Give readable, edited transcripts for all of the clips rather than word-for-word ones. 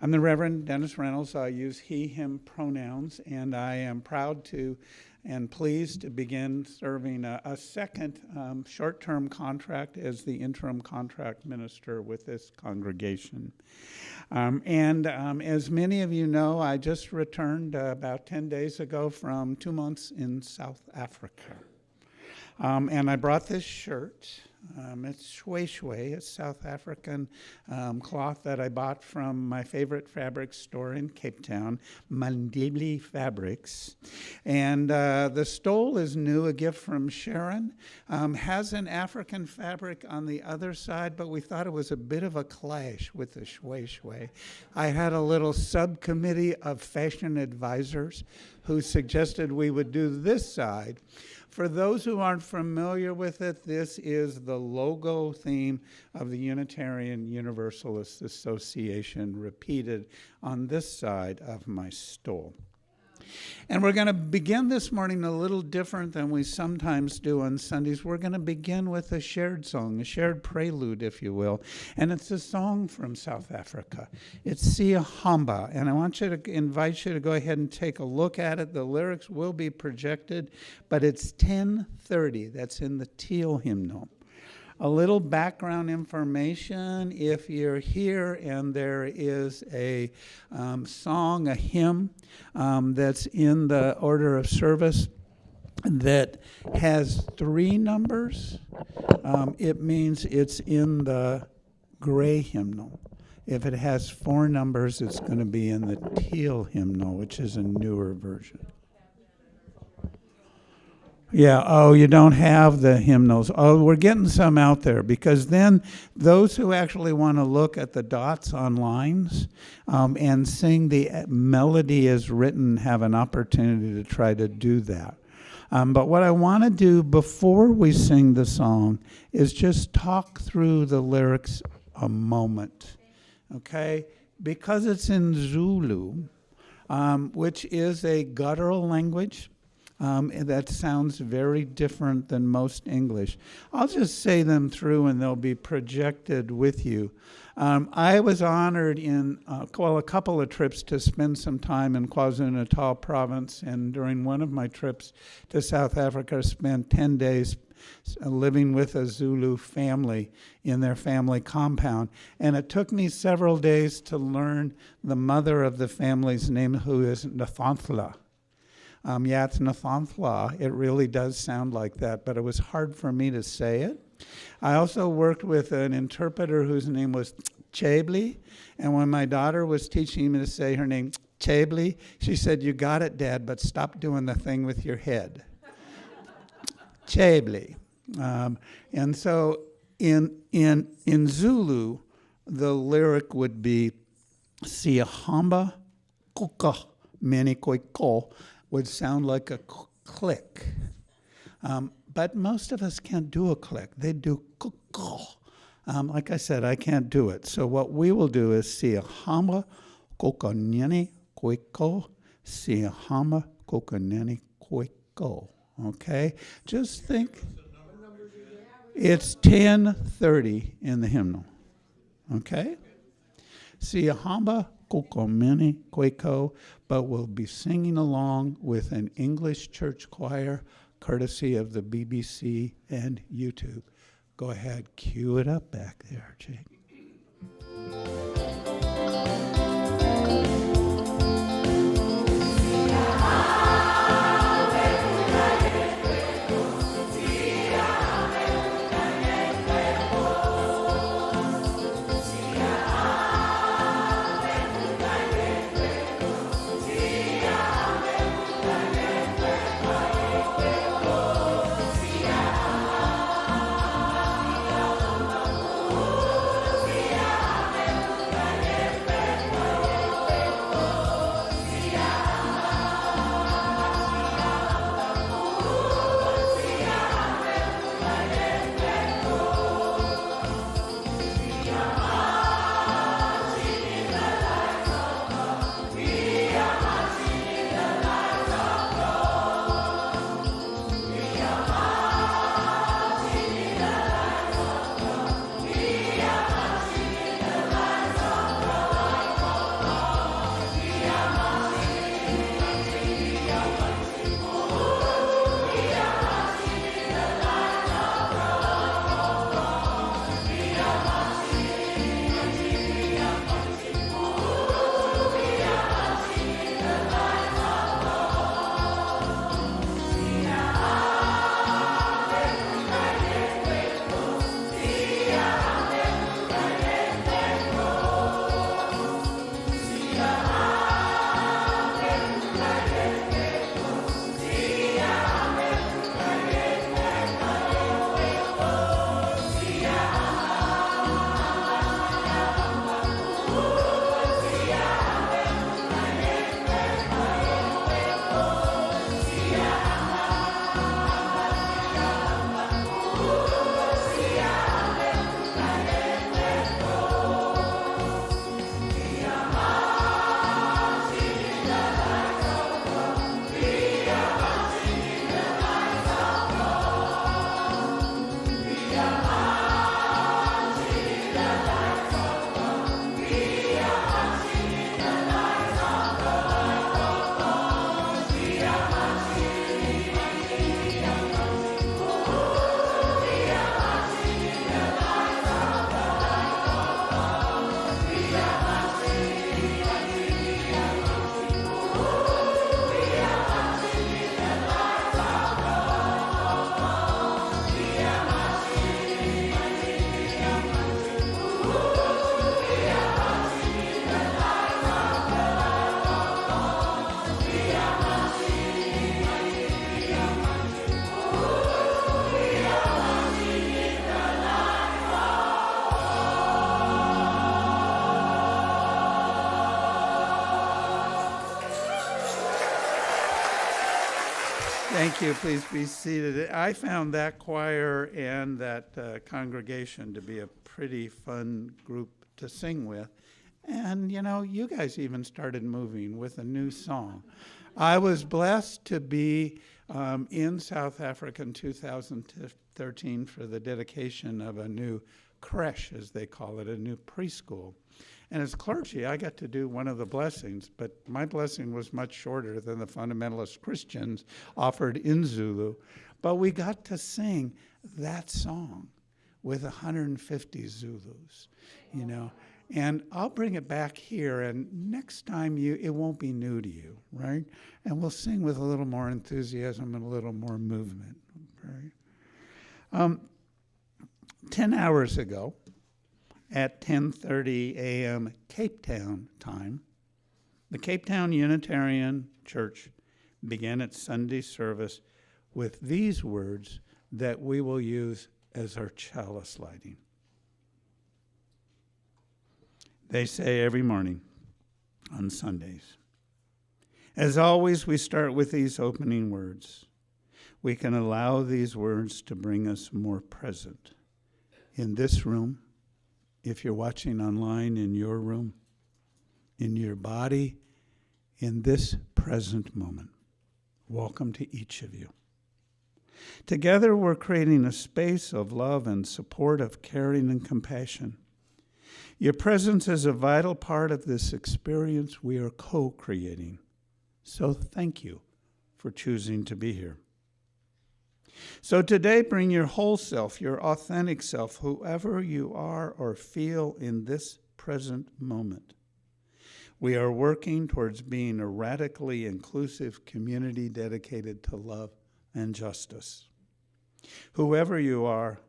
I'm the Reverend Dennis Reynolds. I use he, him pronouns, and I am proud to and pleased to begin serving a second short-term contract as the interim contract minister with this congregation. As many of you know, I just returned about 10 days ago from 2 months in South Africa. And I brought this shirt. It's shwe shwe, it's South African cloth that I bought from my favorite fabric store in Cape Town, Mandibli Fabrics. And the stole is new, a gift from Sharon. Has an African fabric on the other side, but we thought it was a bit of a clash with the shwe shwe. I had a little subcommittee of fashion advisors who suggested we would do this side. For those who aren't familiar with it, this is the logo theme of the Unitarian Universalist Association repeated on this side of my stole. And we're going to begin this morning a little different than we sometimes do on Sundays. We're going to begin with a shared song, a shared prelude, if you will. And it's a song from South Africa. It's Siyahamba. And I want you to invite you to go ahead and take a look at it. The lyrics will be projected, but it's 10:30. That's in the teal hymnal. A little background information, if you're here and there is a song, a hymn that's in the order of service that has 3 numbers, it means it's in the gray hymnal. If it has 4 numbers, it's going to be in the teal hymnal, which is a newer version. Yeah, oh, you don't have the hymnals. Oh, we're getting some out there, because then those who actually want to look at the dots on lines and sing the melody as written have an opportunity to try to do that. But what I want to do before we sing the song is just talk through the lyrics a moment, okay? Because it's in Zulu, which is a guttural language. That sounds very different than most English. I'll just say them through and they'll be projected with you. I was honored in, a couple of trips to spend some time in KwaZulu-Natal province, and during one of my trips to South Africa, I spent 10 days living with a Zulu family in their family compound. And it took me several days to learn the mother of the family's name, who is Nathantla. Yeah, it's Nathantla. It really does sound like that, but it was hard for me to say it. I also worked with an interpreter whose name was Chabli, and when my daughter was teaching me to say her name, Chabli, she said, "You got it, Dad, but stop doing the thing with your head." Chabli. And so in Zulu, the lyric would be, Siyahamba kuka mene koiko, would sound like a click. But most of us can't do a click. They do kuko. Like I said, I can't do it. So what we will do is Siyahamba kokanene koiko, Siyahamba kokanene koiko. Okay? Just think. It's 10:30 in the hymnal. Okay? Siyahamba kokomene koiko, but we'll be singing along with an English church choir, courtesy of the BBC and YouTube. Go ahead, cue it up back there, Jake. Thank you. Please be seated. I found that choir and that congregation to be a pretty fun group to sing with. And, you know, you guys even started moving with a new song. I was blessed to be in South Africa in 2013 for the dedication of a new creche, as they call it, a new preschool. And as clergy, I got to do one of the blessings, but my blessing was much shorter than the fundamentalist Christians offered in Zulu. But we got to sing that song with 150 Zulus, you know. And I'll bring it back here, and next time it won't be new to you, right? And we'll sing with a little more enthusiasm and a little more movement, right? 10 hours ago, at 10:30 a.m. Cape Town time, the Cape Town Unitarian Church began its Sunday service with these words that we will use as our chalice lighting. They say every morning on Sundays. As always, we start with these opening words. We can allow these words to bring us more present in this room, if you're watching online, in your room, in your body, in this present moment. Welcome to each of you. Together, we're creating a space of love and support, of caring and compassion. Your presence is a vital part of this experience we are co-creating. So thank you for choosing to be here. So today, bring your whole self, your authentic self, whoever you are or feel in this present moment. We are working towards being a radically inclusive community dedicated to love and justice. Whoever you are,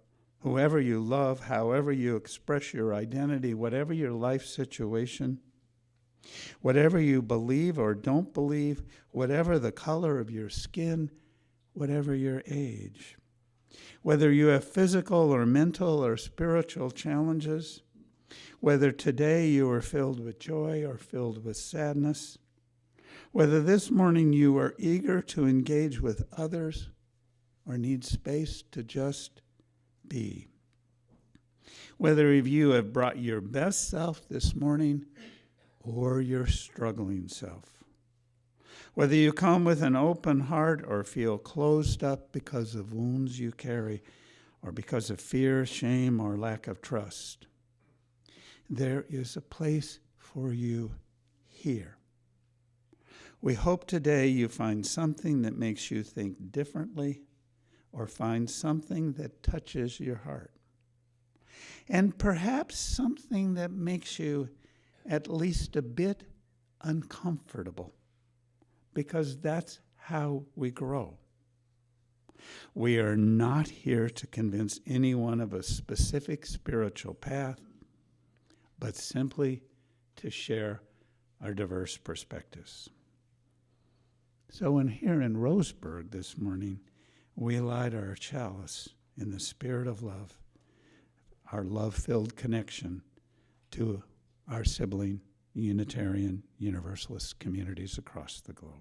whoever you love, however you express your identity, whatever your life situation, whatever you believe or don't believe, whatever the color of your skin, whatever your age, whether you have physical or mental or spiritual challenges, whether today you are filled with joy or filled with sadness, whether this morning you are eager to engage with others or need space to just be, whether you have brought your best self this morning or your struggling self, whether you come with an open heart or feel closed up because of wounds you carry or because of fear, shame, or lack of trust, there is a place for you here. We hope today you find something that makes you think differently or find something that touches your heart. And perhaps something that makes you at least a bit uncomfortable, because that's how we grow. We are not here to convince anyone of a specific spiritual path, but simply to share our diverse perspectives. So here in Roseburg this morning, we light our chalice in the spirit of love, our love-filled connection to our sibling Unitarian Universalist communities across the globe.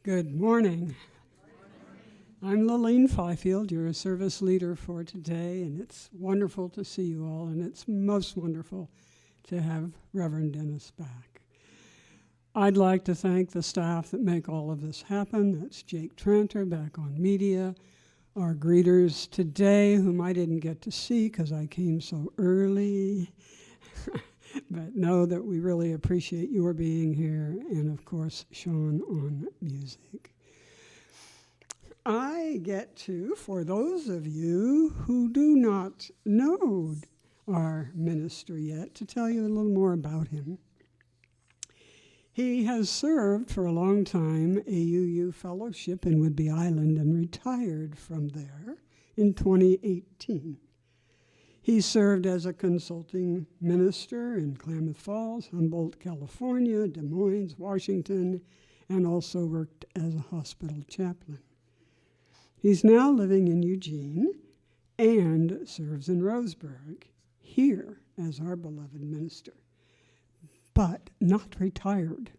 Good morning. I'm Lillian Fifield, your service leader for today, and it's wonderful to see you all, and it's most wonderful to have Reverend Dennis back. I'd like to thank the staff that make all of this happen. That's Jake Tranter back on media, our greeters today, whom I didn't get to see because I came so early, but know that we really appreciate your being here, and of course, Sean on music. I get to, for those of you who do not know our minister yet, to tell you a little more about him. He has served for a long time a UU fellowship in Whidbey Island and retired from there in 2018. He served as a consulting minister in Klamath Falls, Humboldt, California, Des Moines, Washington, and also worked as a hospital chaplain. He's now living in Eugene and serves in Roseburg, here as our beloved minister, but not retired.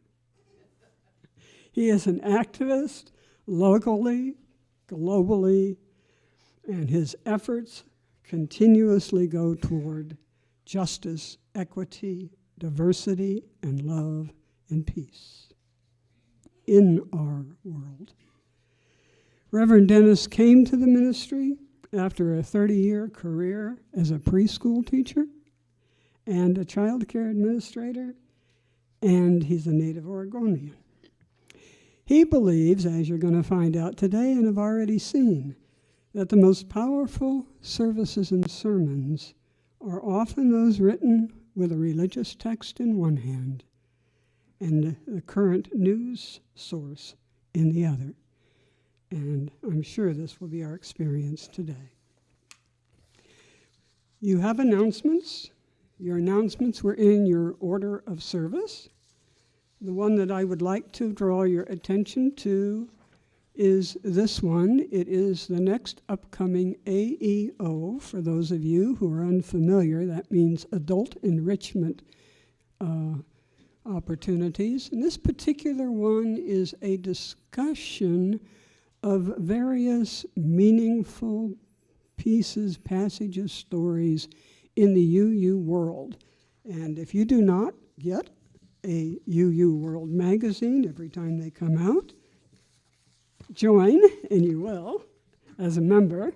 He is an activist locally, globally, and his efforts continuously go toward justice, equity, diversity, and love and peace in our world. Reverend Dennis came to the ministry after a 30-year career as a preschool teacher and a child care administrator, and he's a native Oregonian. He believes, as you're going to find out today and have already seen, that the most powerful services and sermons are often those written with a religious text in one hand and the current news source in the other. And I'm sure this will be our experience today. You have announcements. Your announcements were in your order of service. The one that I would like to draw your attention to is this one. It is the next upcoming AEO. For those of you who are unfamiliar, that means Adult Enrichment Opportunities. And this particular one is a discussion of various meaningful pieces, passages, stories in the UU World. And if you do not get a UU World magazine every time they come out, join, and you will, as a member.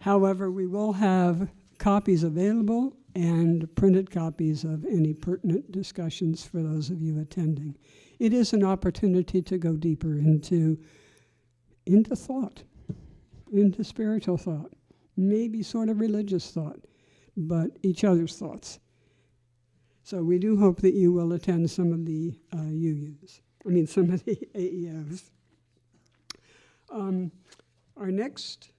However, we will have copies available and printed copies of any pertinent discussions for those of you attending. It is an opportunity to go deeper into thought, into spiritual thought, maybe sort of religious thought, but each other's thoughts. So we do hope that you will attend some of the some of the AEOs. Our next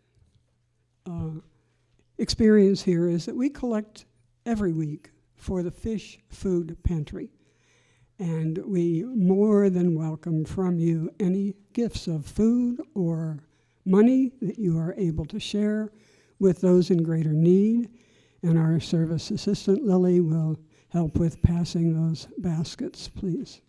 experience here is that we collect every week for the Fish Food Pantry. And we more than welcome from you any gifts of food or money that you are able to share with those in greater need. And our service assistant, Lily, will help with passing those baskets, please.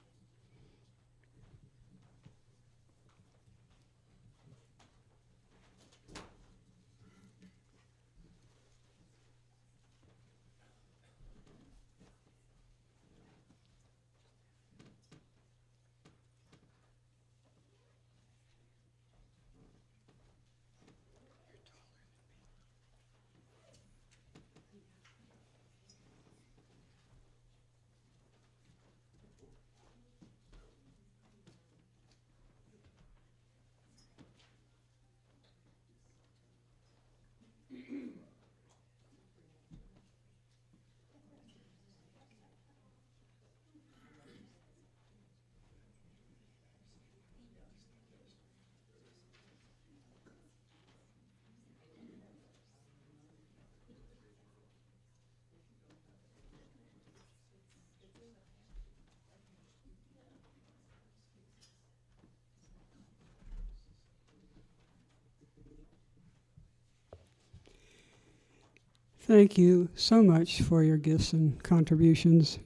Thank you so much for your gifts and contributions.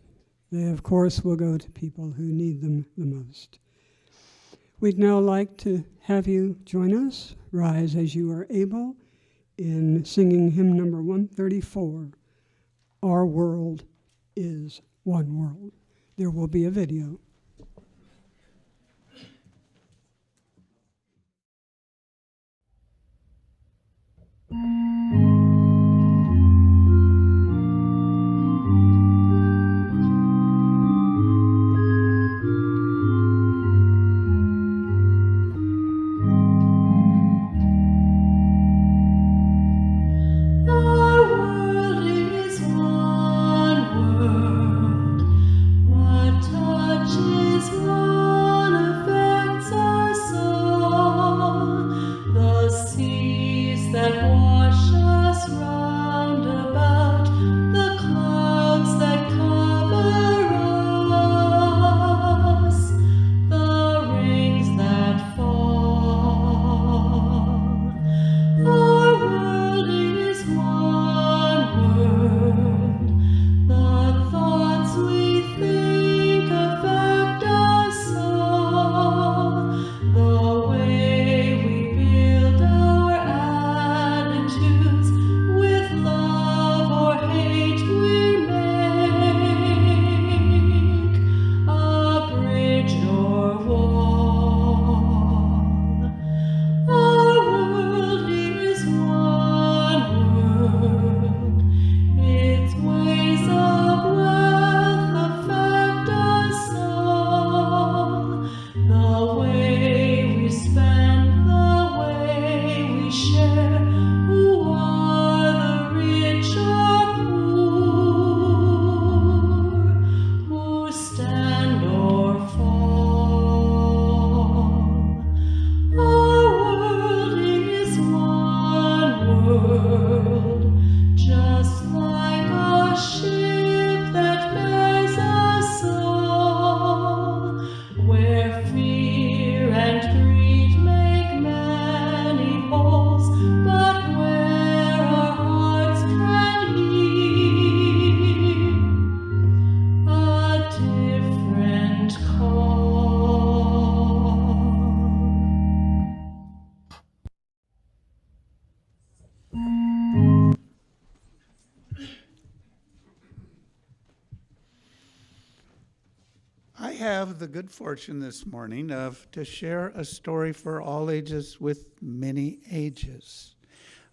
They, of course, will go to people who need them the most. We'd now like to have you join us, rise as you are able, in singing hymn number 134, Our World is One World. There will be a video. That wash have the good fortune this morning to share a story for all ages with many ages.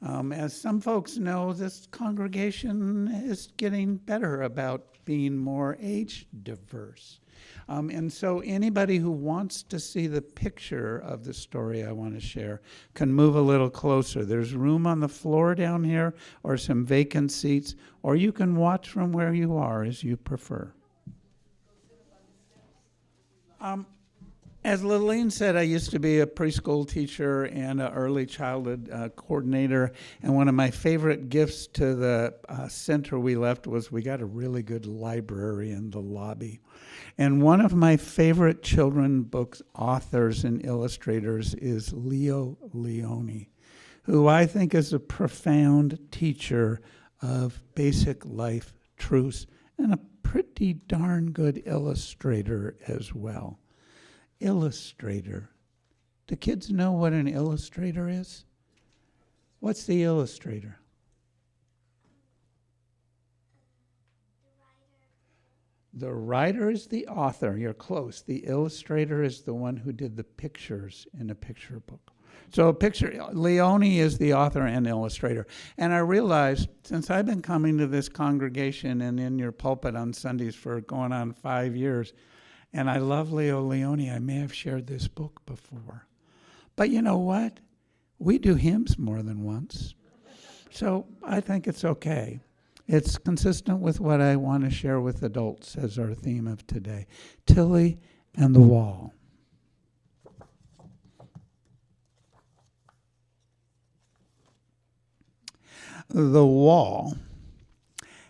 As some folks know, this congregation is getting better about being more age diverse. And so anybody who wants to see the picture of the story I want to share can move a little closer. There's room on the floor down here or some vacant seats, or you can watch from where you are as you prefer. As Lillian said, I used to be a preschool teacher and an early childhood coordinator, and one of my favorite gifts to the center we left was we got a really good library in the lobby. And one of my favorite children books authors and illustrators is Leo Leone, who I think is a profound teacher of basic life truths and a pretty darn good illustrator as well. Illustrator. Do kids know what an illustrator is? What's the illustrator? The writer is the author. You're close. The illustrator is the one who did the pictures in a picture book. So Leone is the author and illustrator. And I realized, since I've been coming to this congregation and in your pulpit on Sundays for going on 5 years, and I love Leo Leone, I may have shared this book before. But you know what? We do hymns more than once. So I think it's okay. It's consistent with what I want to share with adults as our theme of today. Tilly and the Wall. The wall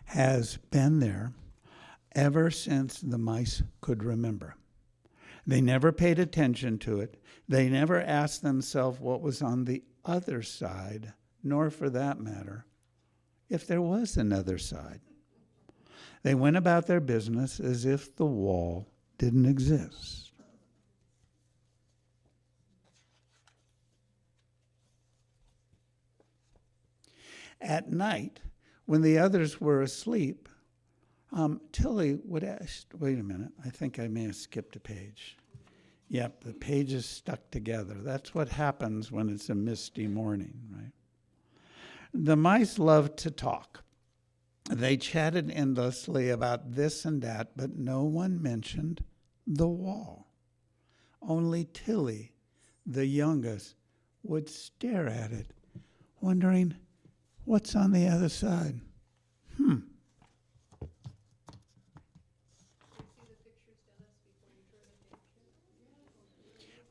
has been there ever since the mice could remember. They never paid attention to it. They never asked themselves what was on the other side, nor for that matter, if there was another side. They went about their business as if the wall didn't exist. At night, when the others were asleep, Tilly would ask, wait a minute, I think I may have skipped a page. Yep, the pages stuck together. That's what happens when it's a misty morning, right? The mice loved to talk. They chatted endlessly about this and that, but no one mentioned the wall. Only Tilly, the youngest, would stare at it, wondering, what's on the other side?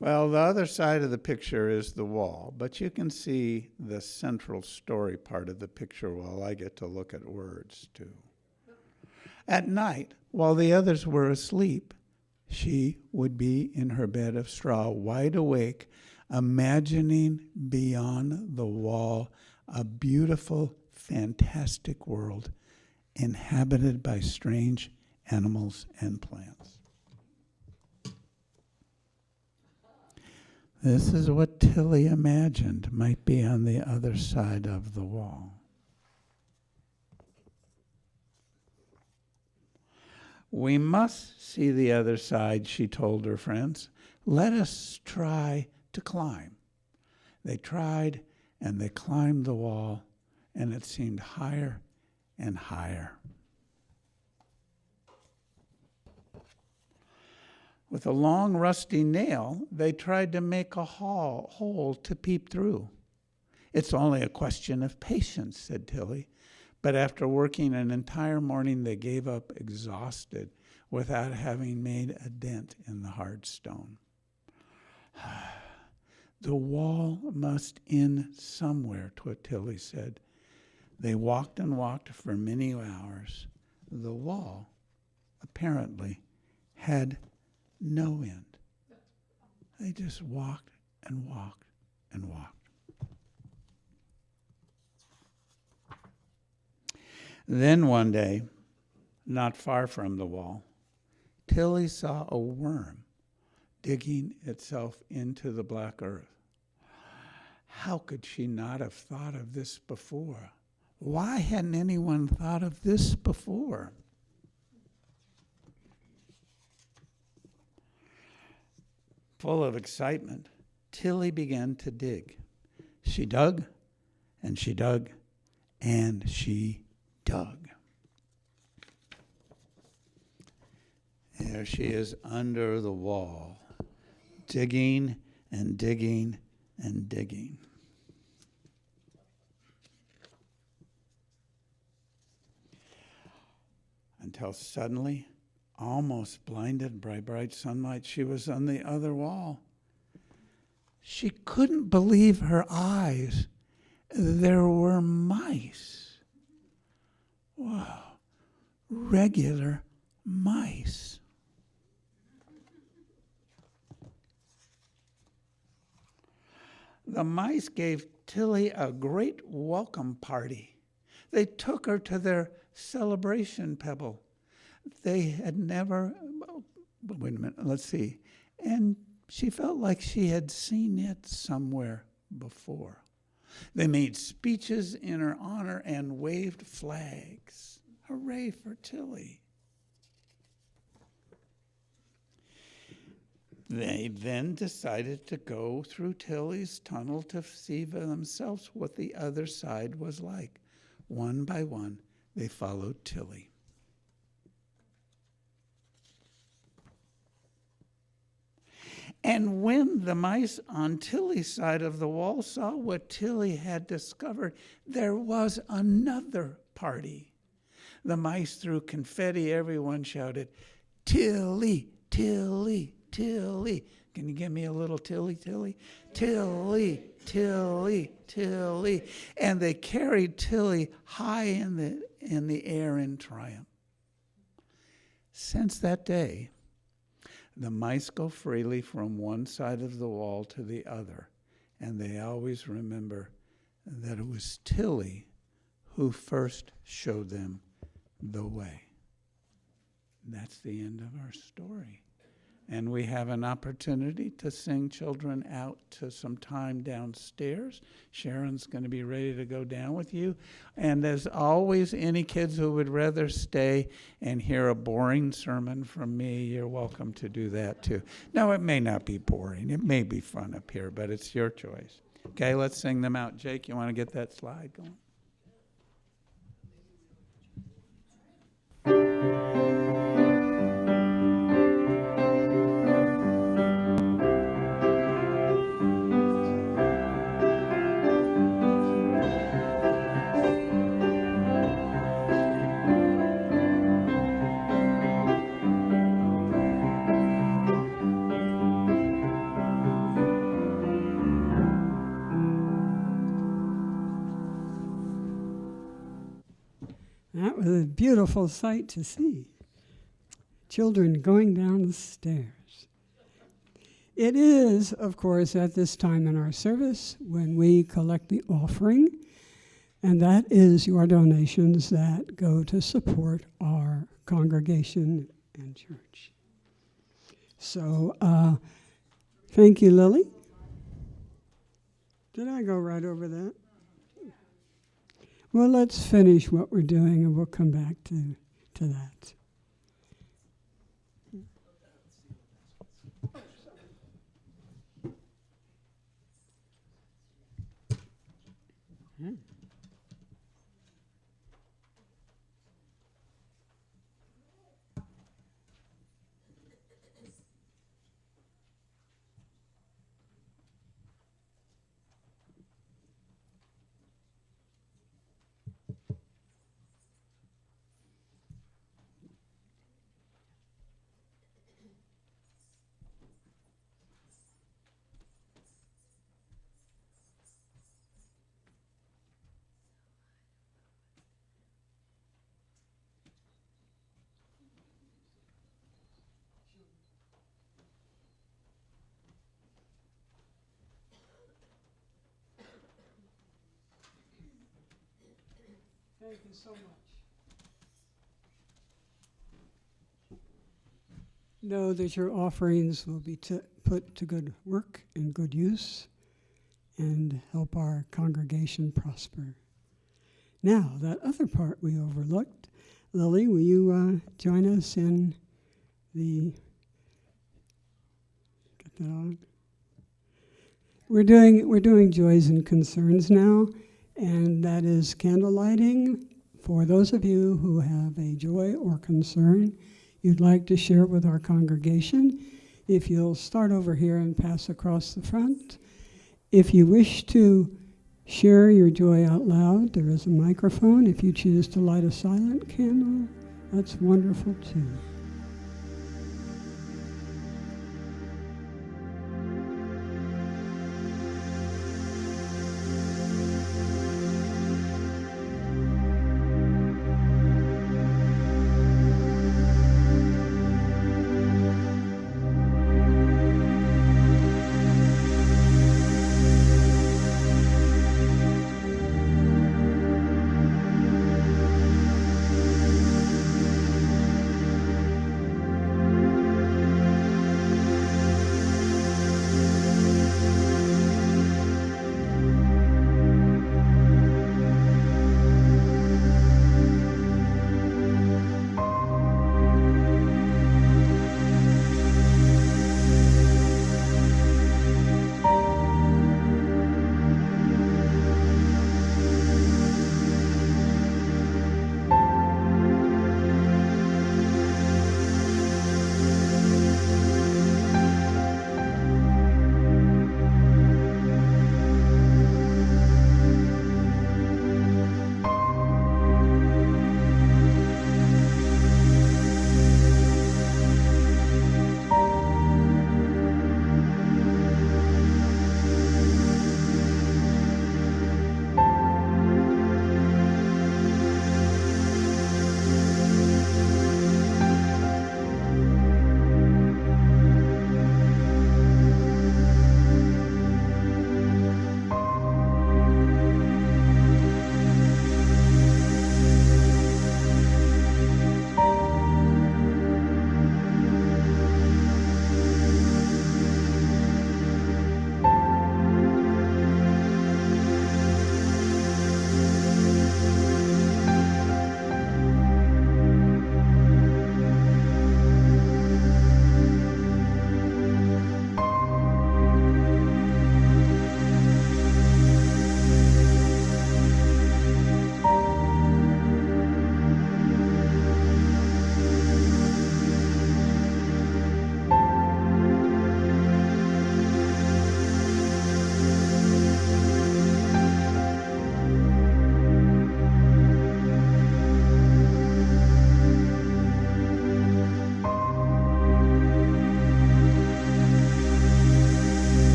Well, the other side of the picture is the wall, but you can see the central story part of the picture while I get to look at words too. At night, while the others were asleep, she would be in her bed of straw, wide awake, imagining beyond the wall a beautiful, fantastic world inhabited by strange animals and plants. This is what Tilly imagined might be on the other side of the wall. We must see the other side, she told her friends. Let us try to climb. They tried, and they climbed the wall, and it seemed higher and higher. With a long rusty nail, they tried to make a hole to peep through. It's only a question of patience, said Tilly. But after working an entire morning, they gave up exhausted without having made a dent in the hard stone. The wall must end somewhere, Tilly said. They walked and walked for many hours. The wall, apparently, had no end. They just walked and walked and walked. Then one day, not far from the wall, Tilly saw a worm digging itself into the black earth. How could she not have thought of this before? Why hadn't anyone thought of this before? Full of excitement, Tilly began to dig. She dug, and she dug, and she dug. There she is under the wall, digging and digging and digging. Until suddenly, almost blinded by bright sunlight, she was on the other wall. She couldn't believe her eyes. There were mice. Wow, regular mice. The mice gave Tilly a great welcome party. They took her to their celebration pebble. They had never, wait a minute, let's see. And she felt like she had seen it somewhere before. They made speeches in her honor and waved flags. Hooray for Tilly. They then decided to go through Tilly's tunnel to see for themselves what the other side was like. One by one, they followed Tilly. And when the mice on Tilly's side of the wall saw what Tilly had discovered, there was another party. The mice threw confetti. Everyone shouted, "Tilly, Tilly, Tilly." Can you give me a little Tilly, Tilly? Tilly, Tilly, Tilly. And they carried Tilly high in the air in triumph. Since that day, the mice go freely from one side of the wall to the other, and they always remember that it was Tilly who first showed them the way. That's the end of our story. And we have an opportunity to sing children out to some time downstairs. Sharon's going to be ready to go down with you. And as always, any kids who would rather stay and hear a boring sermon from me, you're welcome to do that too. No, it may not be boring. It may be fun up here, but it's your choice. Okay, let's sing them out. Jake, you want to get that slide going? That was a beautiful sight to see. Children going down the stairs. It is, of course, at this time in our service when we collect the offering, and that is your donations that go to support our congregation and church. So, thank you, Lily. Did I go right over that? Well, let's finish what we're doing, and we'll come back to that. Thank you so much. Know that your offerings will be put to good work and good use and help our congregation prosper. Now, that other part we overlooked. Lily, will you join us in the... Get We're doing joys and concerns now, and that is candle lighting. For those of you who have a joy or concern you'd like to share with our congregation, if you'll start over here and pass across the front. If you wish to share your joy out loud, there is a microphone. If you choose to light a silent candle, that's wonderful too.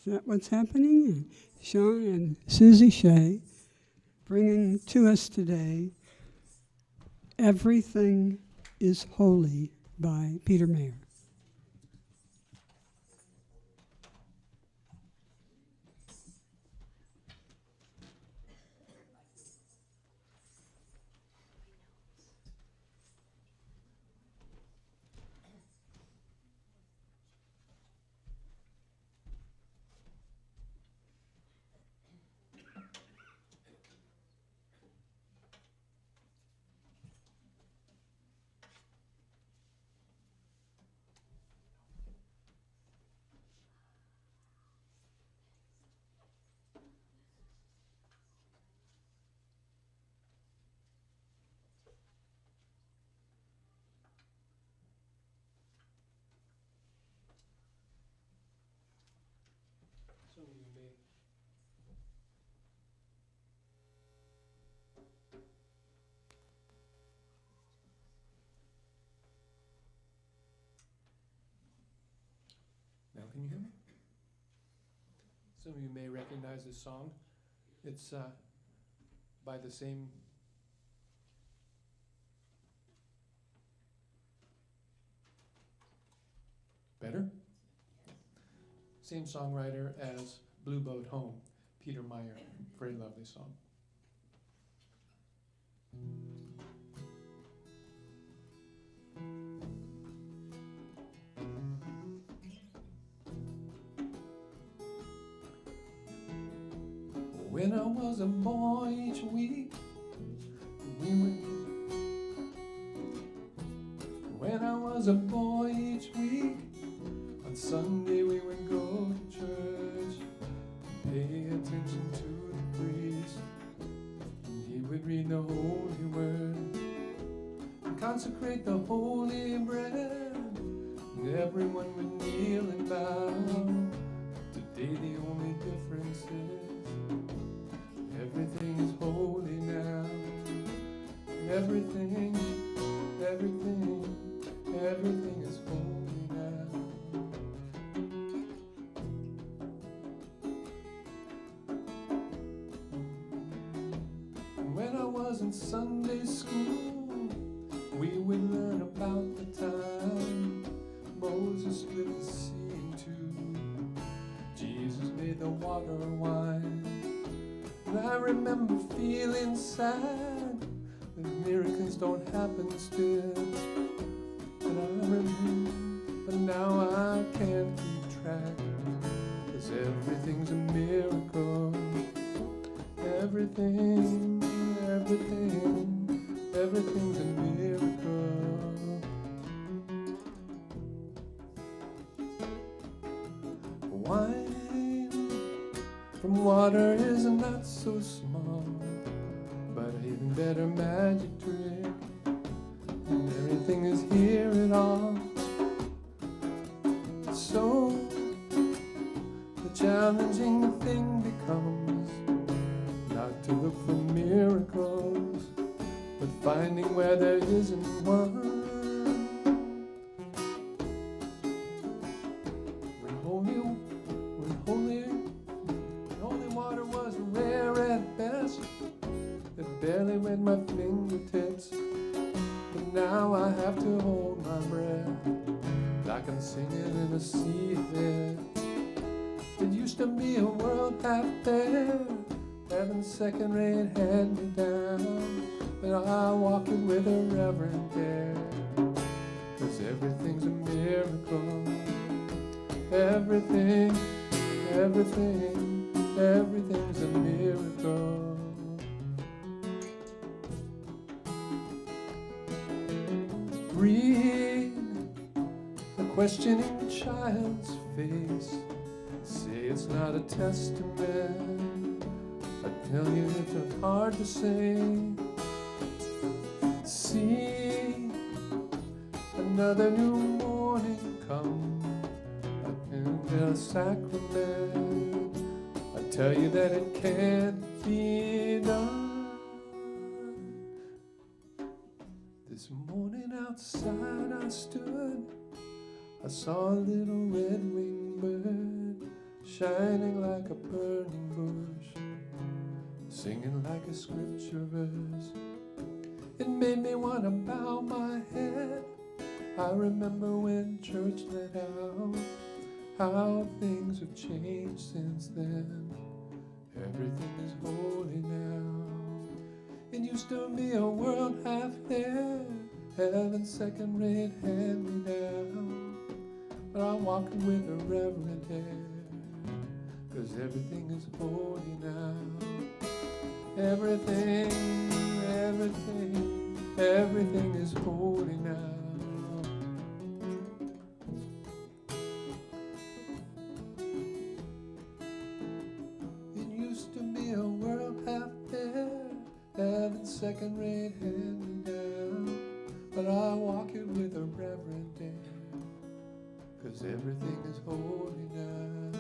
that what's happening? And Sean and Susie Shea bringing to us today Everything is Holy by Peter Mayer. Now can you hear me? Some of you may recognize this song. It's by the same better? Same songwriter as Blue Boat Home, Peter Meyer. Very lovely song. When I was a boy each week, when I was a boy each week, on Sunday we would go to church, pay attention to the priest, and he would read the holy word, and consecrate the holy bread, and everyone would kneel and bow. Today the only difference is everything is holy now. Everything is holy now. When I was in Sunday school, we would learn about the time Moses split the sea in two. Jesus made the water wine. And I remember feeling sad that miracles don't happen still. But now I can't keep track, 'cause everything's a miracle. Everything's a miracle. Wine from water is not so small, but an even better magic trick. And everything is here at all. So the challenging thing becomes not to look for miracles, but finding where there isn't one. When holy water was rare at best, it barely wet my fingertips. But now I have to hold my breath, like I'm singing in a sea of air. It used to be a world half there, heaven second-rate had me down, but I walk it with a reverent care, 'cause everything's a miracle. Everything's a miracle. Read the questioning child's face, say it's not a testament. I tell you it's hard to say. See another new morning come, a sacrament. I tell you that it can't be done. This morning outside I stood, I saw a little red-winged bird shining like a burning bush, singing like a scripture verse. It made me want to bow my head. I remember when church let out, how things have changed since then. Everything is holy now. It used to be a world half there, heaven second rate hand me down. But I'm walking with a reverent air, 'cause everything is holy now. Everything, everything, everything is holy now. It used to be a world half there, heaven second rate hand me down. But I walk it with a reverent air, 'cause everything is holy now.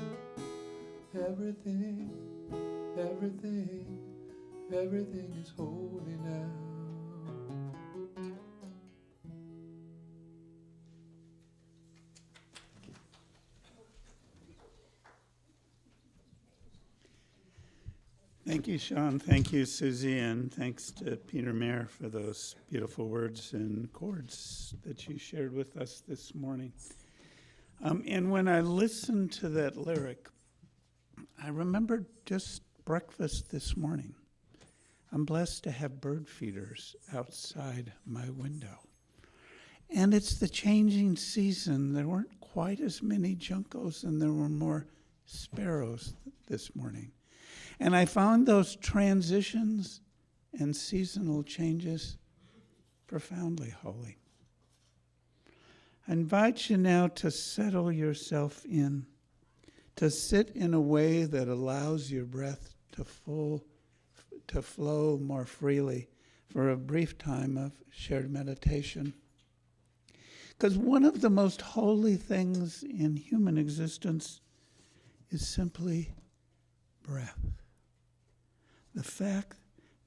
Everything, everything, everything is holy now. Thank you, Sean. Thank you, Susie. And thanks to Peter Mayer for those beautiful words and chords that you shared with us this morning. And when I listened to that lyric, I remembered just breakfast this morning. I'm blessed to have bird feeders outside my window. And it's the changing season. There weren't quite as many juncos, and there were more sparrows this morning. And I found those transitions and seasonal changes profoundly holy. I invite you now to settle yourself in, to sit in a way that allows your breath to flow more freely for a brief time of shared meditation. Because one of the most holy things in human existence is simply breath. The fact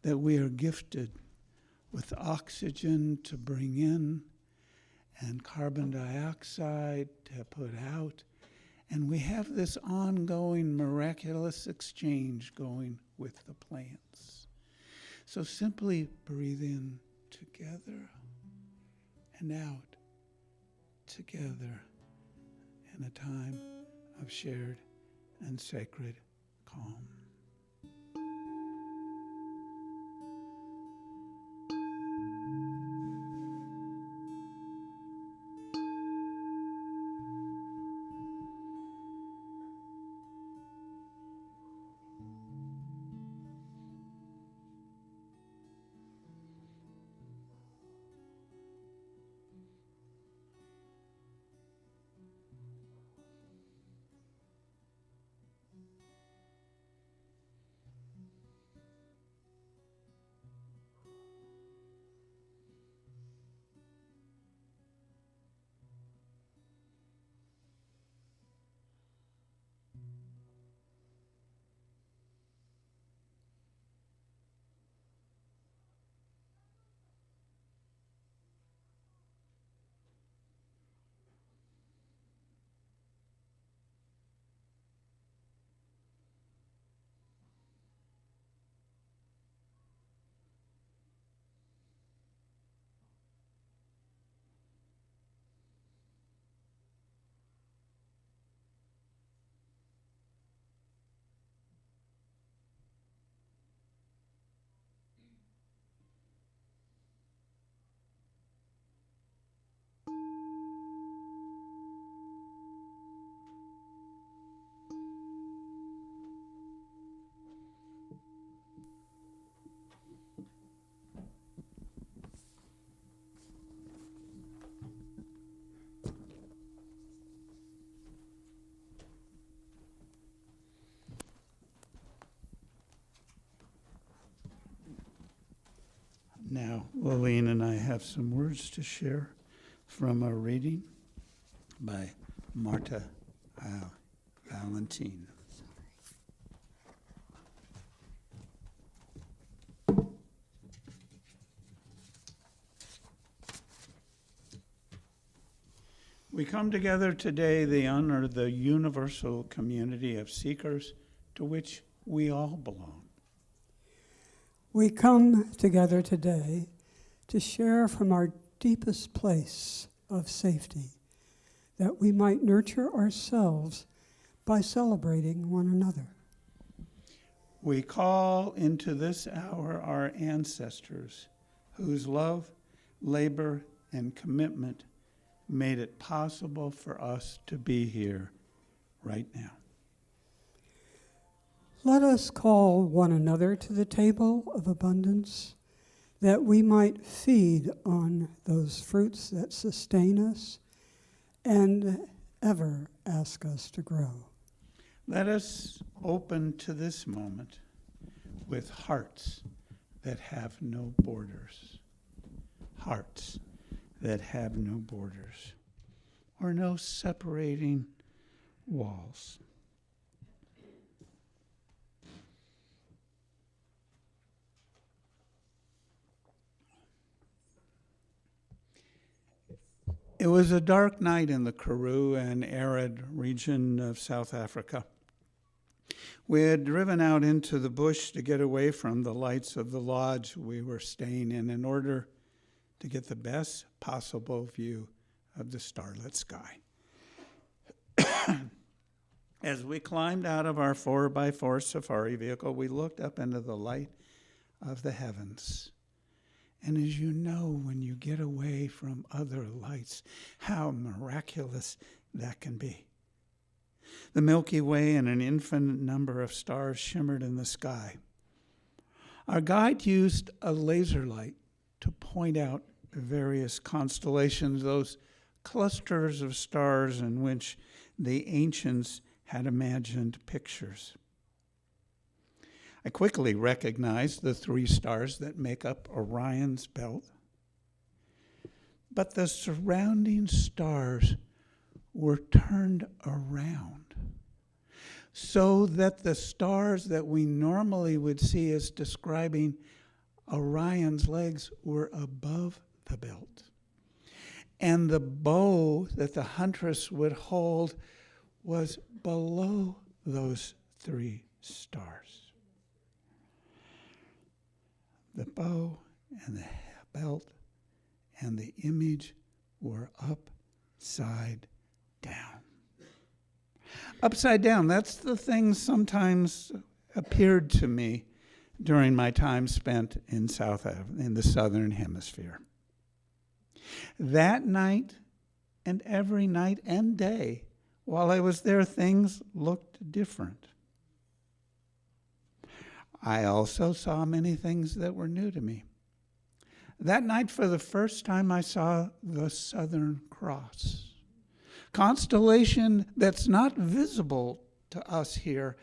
that we are gifted with oxygen to bring in and carbon dioxide to put out, and we have this ongoing miraculous exchange going with the plants. So simply breathe in together and out together in a time of shared and sacred calm. Now, Lillian and I have some words to share from a reading by Marta Valentin. We come together today to honor the universal community of seekers to which we all belong. We come together today to share from our deepest place of safety, that we might nurture ourselves by celebrating one another. We call into this hour our ancestors, whose love, labor, and commitment made it possible for us to be here right now. Let us call one another to the table of abundance, that we might feed on those fruits that sustain us and ever ask us to grow. Let us open to this moment with hearts that have no borders. Hearts that have no borders or no separating walls. It was a dark night in the Karoo and arid region of South Africa. We had driven out into the bush to get away from the lights of the lodge we were staying in order to get the best possible view of the starlit sky. As we climbed out of our 4x4 safari vehicle, we looked up into the light of the heavens. And as you know, when you get away from other lights, how miraculous that can be. The Milky Way and an infinite number of stars shimmered in the sky. Our guide used a laser light to point out various constellations, those clusters of stars in which the ancients had imagined pictures. I quickly recognized the 3 stars that make up Orion's belt, but the surrounding stars were turned around so that the stars that we normally would see as describing Orion's legs were above the belt. And the bow that the huntress would hold was below those 3 stars. The bow and the belt and the image were upside down. Upside down, that's the thing sometimes appeared to me during my time spent in the Southern Hemisphere. That night and every night and day while I was there, things looked different. I also saw many things that were new to me. That night, for the first time, I saw the Southern Cross, constellation that's not visible to us here,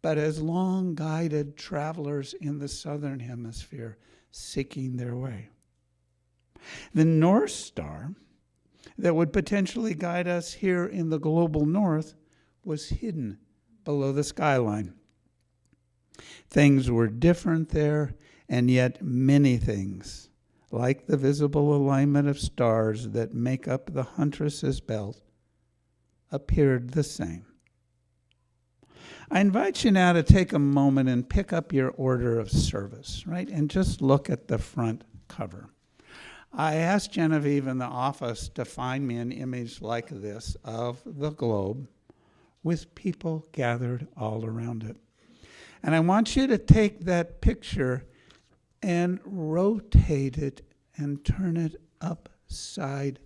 but as long-guided travelers in the Southern Hemisphere seeking their way. The North Star that would potentially guide us here in the global north was hidden below the skyline. Things were different there, and yet many things, like the visible alignment of stars that make up the huntress's belt, appeared the same. I invite you now to take a moment and pick up your order of service, right? And just look at the front cover. I asked Genevieve in the office to find me an image like this of the globe with people gathered all around it. And I want you to take that picture and rotate it and turn it upside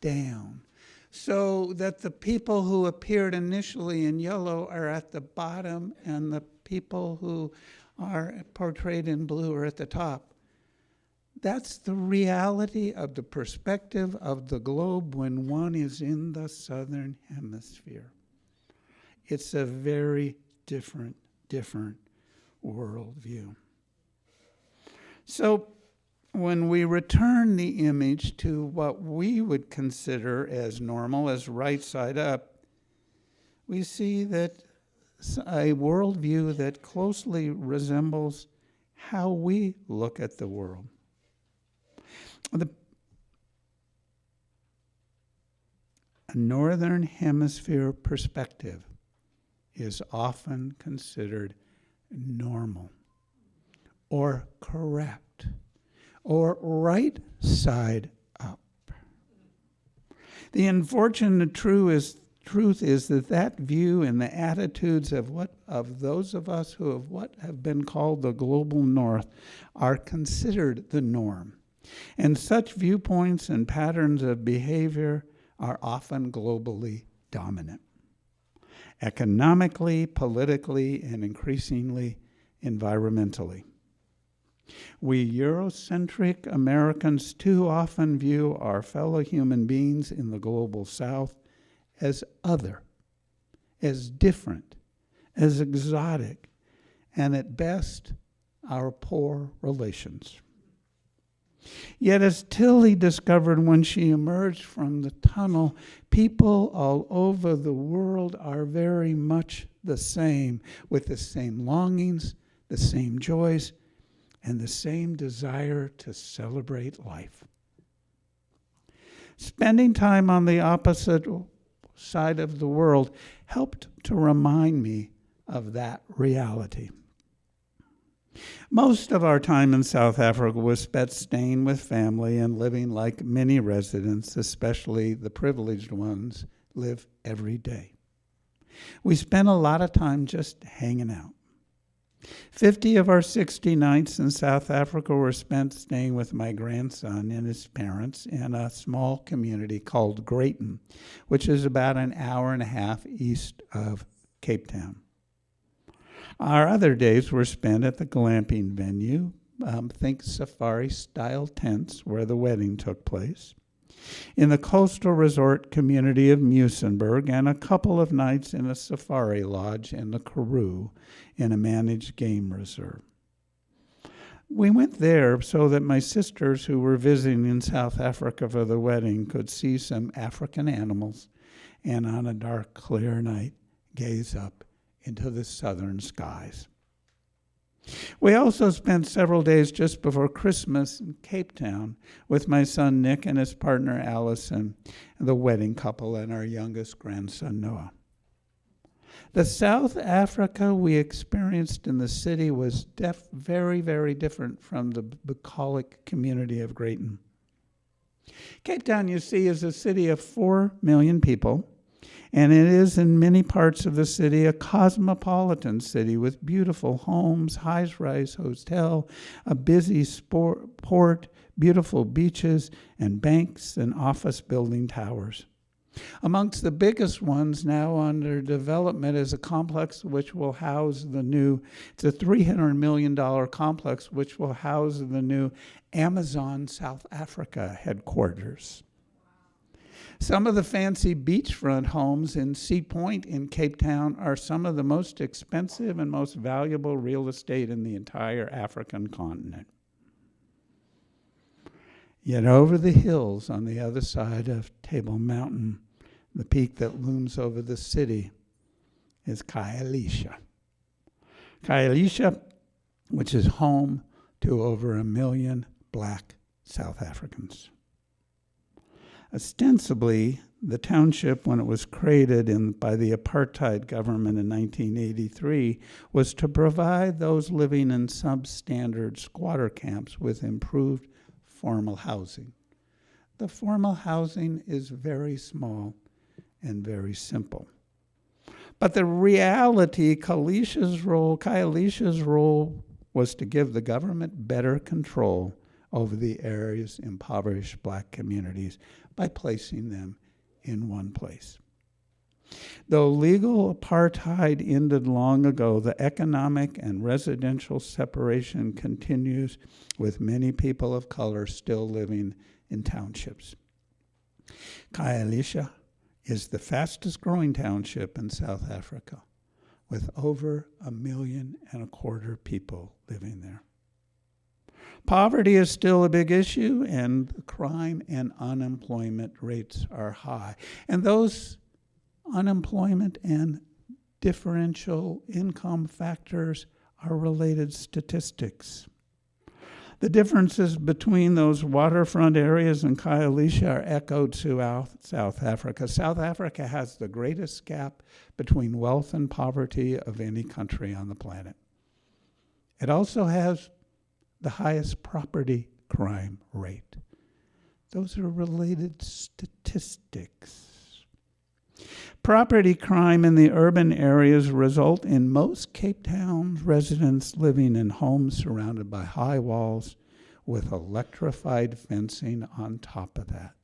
down so that the people who appeared initially in yellow are at the bottom and the people who are portrayed in blue are at the top. That's the reality of the perspective of the globe when one is in the Southern Hemisphere. It's a very different worldview. So when we return the image to what we would consider as normal, as right side up, we see that a worldview that closely resembles how we look at the world. a Northern Hemisphere perspective is often considered normal or correct or right side up. The unfortunate truth is that view and the attitudes of those of us who have been called the global north are considered the norm. And such viewpoints and patterns of behavior are often globally dominant, economically, politically, and increasingly environmentally. We Eurocentric Americans too often view our fellow human beings in the global south as other, as different, as exotic, and at best, our poor relations. Yet as Tilly discovered when she emerged from the tunnel, people all over the world are very much the same, with the same longings, the same joys, and the same desire to celebrate life. Spending time on the opposite side of the world helped to remind me of that reality. Most of our time in South Africa was spent staying with family and living like many residents, especially the privileged ones, live every day. We spent a lot of time just hanging out. 50 of our 60 nights in South Africa were spent staying with my grandson and his parents in a small community called Greyton, which is about an hour and a half east of Cape Town. Our other days were spent at the glamping venue, think safari-style tents where the wedding took place, in the coastal resort community of Muizenberg, and a couple of nights in a safari lodge in the Karoo in a managed game reserve. We went there so that my sisters who were visiting in South Africa for the wedding could see some African animals and on a dark, clear night gaze up into the southern skies. We also spent several days just before Christmas in Cape Town with my son Nick and his partner Allison, the wedding couple, and our youngest grandson Noah. The South Africa we experienced in the city was very, very different from the bucolic community of Greyton. Cape Town, you see, is a city of 4 million people, and it is in many parts of the city a cosmopolitan city with beautiful homes, high-rise hotel, a busy port, beautiful beaches, and banks and office building towers. Amongst the biggest ones now under development is a complex which will house it's a $300 million complex which will house the new Amazon South Africa headquarters. Some of the fancy beachfront homes in Sea Point in Cape Town are some of the most expensive and most valuable real estate in the entire African continent. Yet over the hills on the other side of Table Mountain, the peak that looms over the city, is Khayelitsha. Khayelitsha, which is home to over 1 million Black South Africans. Ostensibly, the township, when it was created by the apartheid government in 1983, was to provide those living in substandard squatter camps with improved formal housing. The formal housing is very small and very simple. But the reality, Khayelitsha's role was to give the government better control over the area's impoverished Black communities by placing them in one place. Though legal apartheid ended long ago, the economic and residential separation continues, with many people of color still living in townships. Khayelitsha is the fastest growing township in South Africa, with over 1.25 million people living there. Poverty is still a big issue, and crime and unemployment rates are high. And those unemployment and differential income factors are related statistics. The differences between those waterfront areas and Khayelitsha are echoed throughout South Africa. South Africa has the greatest gap between wealth and poverty of any country on the planet. It also has the highest property crime rate. Those are related statistics. Property crime in the urban areas result in most Cape Town residents living in homes surrounded by high walls with electrified fencing on top of that.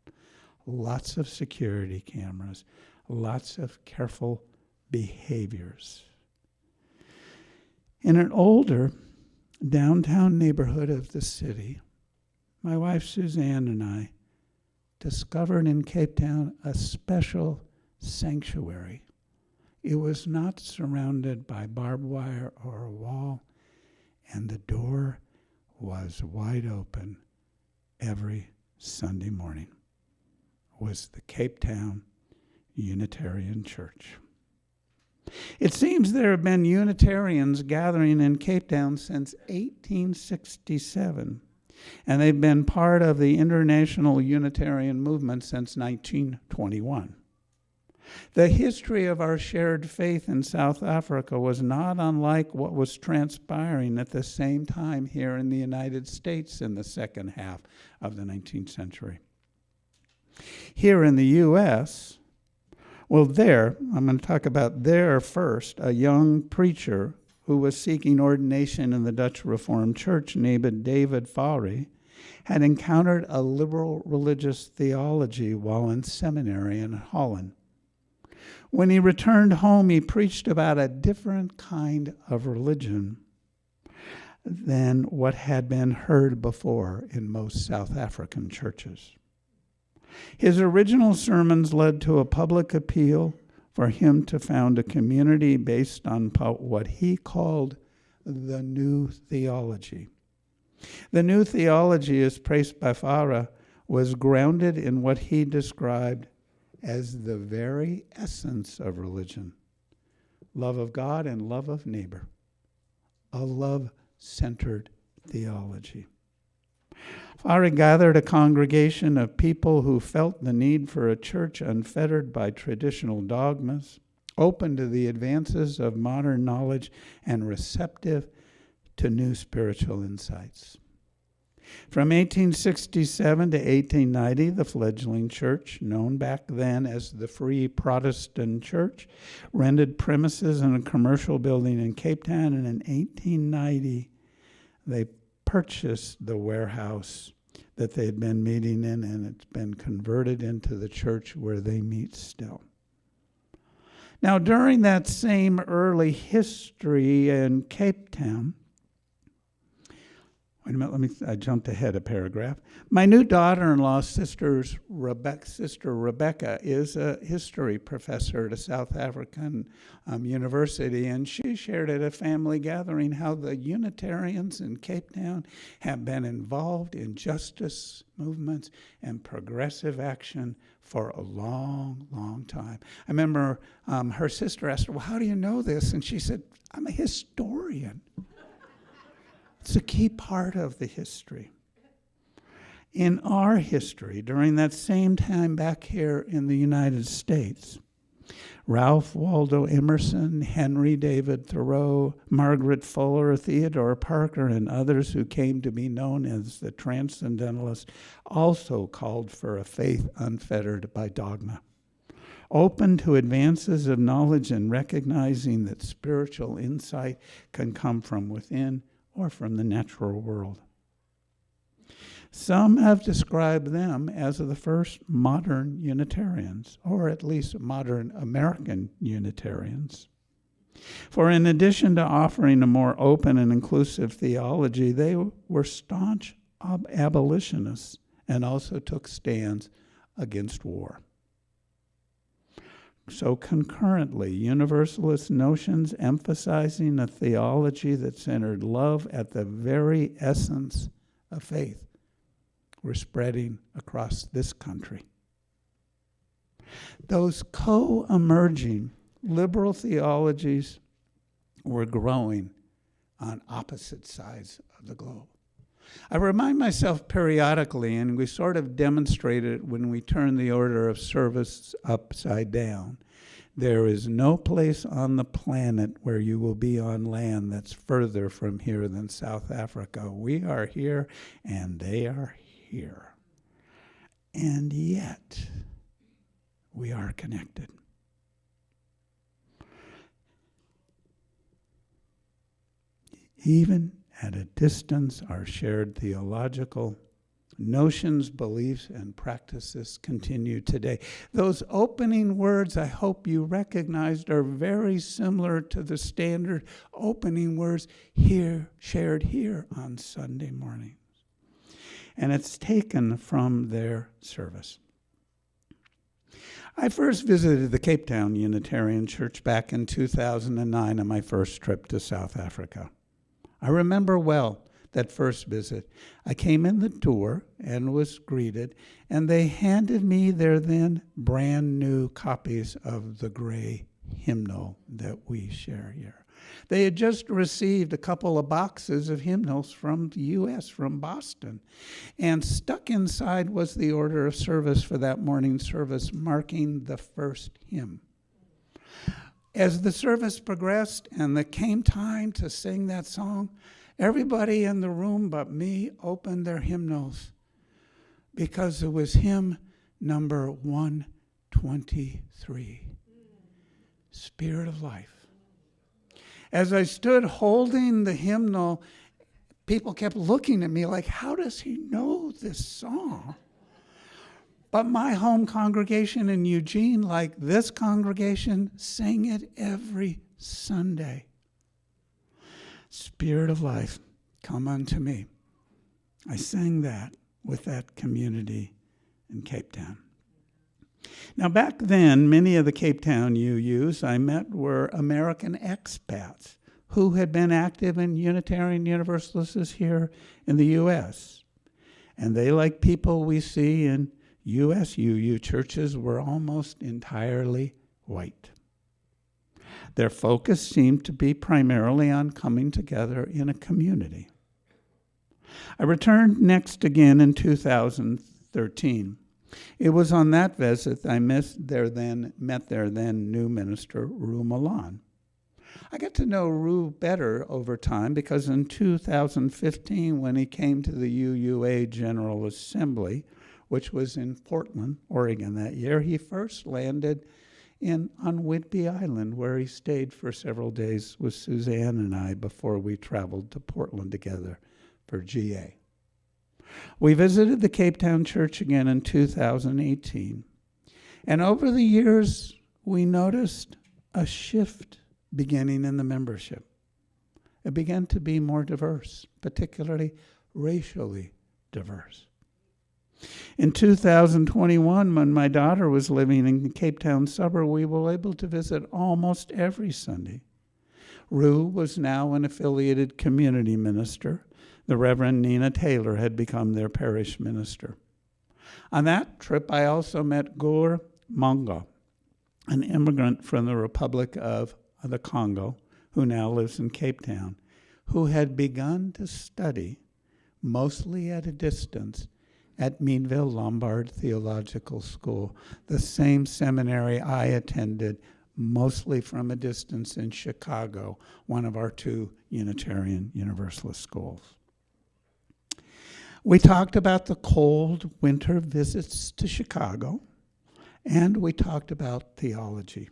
Lots of security cameras, lots of careful behaviors. In an older downtown neighborhood of the city, my wife Suzanne and I discovered in Cape Town a special sanctuary. It was not surrounded by barbed wire or a wall, and the door was wide open every Sunday morning. It was the Cape Town Unitarian Church. It seems there have been Unitarians gathering in Cape Town since 1867, and they've been part of the International Unitarian Movement since 1921. The history of our shared faith in South Africa was not unlike what was transpiring at the same time here in the United States in the second half of the 19th century. Here in the U.S., I'm going to talk about there first, a young preacher who was seeking ordination in the Dutch Reformed Church named David Fowrie had encountered a liberal religious theology while in seminary in Holland. When he returned home, he preached about a different kind of religion than what had been heard before in most South African churches. His original sermons led to a public appeal for him to found a community based on what he called the New Theology. The New Theology, as praised by Fowrie, was grounded in what he described as the very essence of religion: love of God and love of neighbor, a love-centered theology. Fowrie gathered a congregation of people who felt the need for a church unfettered by traditional dogmas, open to the advances of modern knowledge, and receptive to new spiritual insights. From 1867 to 1890, the fledgling church, known back then as the Free Protestant Church, rented premises in a commercial building in Cape Town, and in 1890, they purchased the warehouse that they had been meeting in, and it's been converted into the church where they meet still. Now, during that same early history in Cape Town, wait a minute, I jumped ahead a paragraph. My new daughter-in-law, Sister Rebecca, is a history professor at a South African university, and she shared at a family gathering how the Unitarians in Cape Town have been involved in justice movements and progressive action for a long, long time. I remember her sister asked her, well, how do you know this? And she said, I'm a historian. It's a key part of the history. In our history, during that same time back here in the United States, Ralph Waldo Emerson, Henry David Thoreau, Margaret Fuller, Theodore Parker, and others who came to be known as the Transcendentalists also called for a faith unfettered by dogma, open to advances of knowledge and recognizing that spiritual insight can come from within or from the natural world. Some have described them as the first modern Unitarians, or at least modern American Unitarians. For in addition to offering a more open and inclusive theology, they were staunch abolitionists and also took stands against war. So concurrently, Universalist notions emphasizing a theology that centered love at the very essence of faith were spreading across this country. Those co-emerging liberal theologies were growing on opposite sides of the globe. I remind myself periodically, and we sort of demonstrate it when we turn the order of service upside down. There is no place on the planet where you will be on land that's further from here than South Africa. We are here, and they are here. And yet, we are connected. Even at a distance, our shared theological notions, beliefs, and practices continue today. Those opening words, I hope you recognized, are very similar to the standard opening words here, shared here on Sunday mornings. And it's taken from their service. I first visited the Cape Town Unitarian Church back in 2009 on my first trip to South Africa. I remember well that first visit. I came in the door and was greeted, and they handed me their then brand new copies of the gray hymnal that we share here. They had just received a couple of boxes of hymnals from the U.S., from Boston, and stuck inside was the order of service for that morning service, marking the first hymn. As the service progressed and it came time to sing that song, everybody in the room but me opened their hymnals because it was hymn number 123, Spirit of Life. As I stood holding the hymnal, people kept looking at me like, how does he know this song? But my home congregation in Eugene, like this congregation, sang it every Sunday. Spirit of life, come unto me. I sang that with that community in Cape Town. Now back then, many of the Cape Town UUs I met were American expats who had been active in Unitarian Universalists here in the U.S. And they, like people we see in U.S. UU churches, were almost entirely white. Their focus seemed to be primarily on coming together in a community. I returned next again in 2013. It was on that visit I met their then new minister, Rue Milan. I got to know Rue better over time because in 2015, when he came to the UUA General Assembly, which was in Portland, Oregon that year, he first landed on Whidbey Island, where he stayed for several days with Suzanne and I before we traveled to Portland together for GA. We visited the Cape Town Church again in 2018, and over the years, we noticed a shift beginning in the membership. It began to be more diverse, particularly racially diverse. In 2021, when my daughter was living in the Cape Town suburb, we were able to visit almost every Sunday. Rue was now an affiliated community minister. The Reverend Nina Taylor had become their parish minister. On that trip, I also met Gur Monga, an immigrant from the Republic of the Congo, who now lives in Cape Town, who had begun to study, mostly at a distance, at Meadville Lombard Theological School, the same seminary I attended, mostly from a distance in Chicago, one of our two Unitarian Universalist schools. We talked about the cold winter visits to Chicago, and we talked about theology.